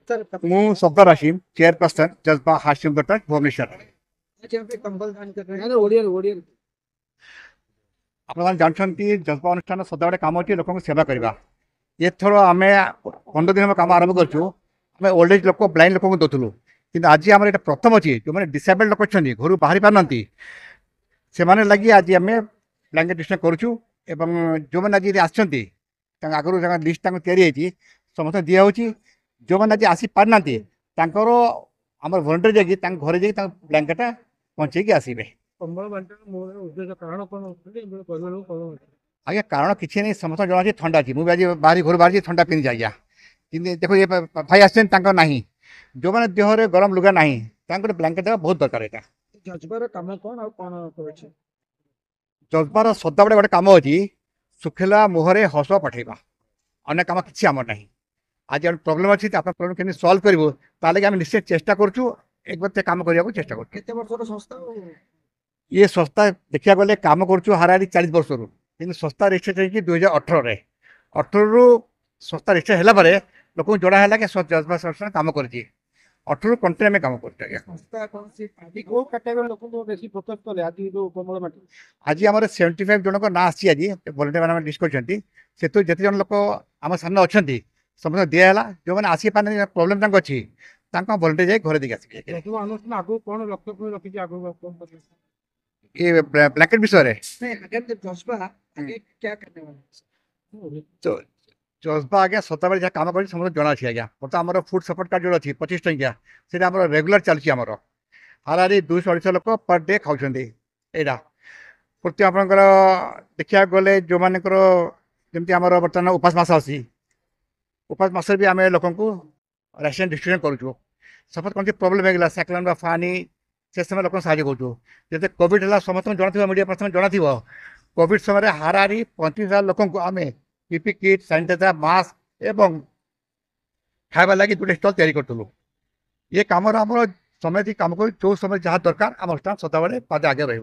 ମୁଁ ସଫଦର ହାସିମ ଚେୟାରପର୍सन ଜज्बा हाशिम बट्टा भुवनेश्वर। आज यहाँ पे कंबल दान कर रहे हैं ओडिया आपने जानते जज्बा अनुष्ठान सदाबले कम अच्छे लोक सेवा करवा। एथर आम 15 दिन कम आरंभ करें ओल्ड एज लोक ब्लाइंड लोक दौलू कि आज आम ये प्रथम अच्छी जो मैंने डिसेबल्ड लोक अच्छा घर बाहरी पारना से लगे आज आम ब्लांकेट डिस्ट्रीब्यूट करुँ एवं जो मैंने आज आसती आगुरी लिस्ट या समस्त दिखाई जो मैंने आज आसी पारना आम भलेंटियर जाकि घरे जाकि ब्लांकेट पहुँचे आसवे। कंबल बांटन उद्देश्य कारण कौन आज्ञा कारण किसी नहीं समस्त जना ठंडा अच्छी मुझे आज बाहरी घर बाहर ठंडा पिंधि आज्ञा कि देखो ये भाई आसना जो मैंने देहरे गरम लुगा ना ब्लांकेट देवा बहुत दरकार यहाँ। जज्बार कम कौन और कौन जज्बार सदाबले गोटे कम अच्छी सुखिला मुहरे हस पठेगा अनेक कम किसी आम ना आज प्रोब्लेम अच्छी आप प्रोब्लेम केमी सल्व करूँ ताकि आम निश्चय चेष्टा करूँ एक बार कम करने को चेष्टा कर। ये संस्था देखा गले कम करुँ हाराहारी 40 वर्ष रू कि संस्था रेजिस्ट्रेट है 2018 रु संस्था रेजिस्ट्रेट है लोक जड़ा है कि जज्बा संस्था कम कर 18 कंट्री में कम कर। आज आम 75 जन ना आसी आज भलेंटियर मैंने लिस्ट कर जिते जन लोक आम सामने अच्छा समस्त दिहला जो मैंने आसी पारे प्रोब्लेम अच्छी भलेंटियर जाए घर देखिए ये ब्लैंकेट विषय तो जज्बा आज्ञा सताबले जहाँ कम कर समस्त जना अच्छी आज्ञा बर्तमान आम फुड सपोर्ट कार्ड जो अच्छी 25 टंकिया से रेगुलर चलती आमर हाराहारी 200-250 लोक पर डे खाऊँ यहाँ प्रति आपंकर देखा गले जो मानकर जमी आम बर्तमान उपास मास आसी उपास मास भी आम लोक राशन डिस्ट्रीब्यूशन करूँ सपोज कौन प्रोब्लेम होगा साइक्लोन फानी से समय लोक साहय कर कोविड है समस्त जना मीडिया पर्सन जना कोविड समय हाराहारी 35,000 लोक आम पीपी किट सैनिटाइजर मास्क एवं खाଇବା लगी गोटे स्टल तैयारी करूँ ये कम आम समय कम कर जो समय जहाँ दरकार आम अनुष्ठान सदाबले पाद आगे रही।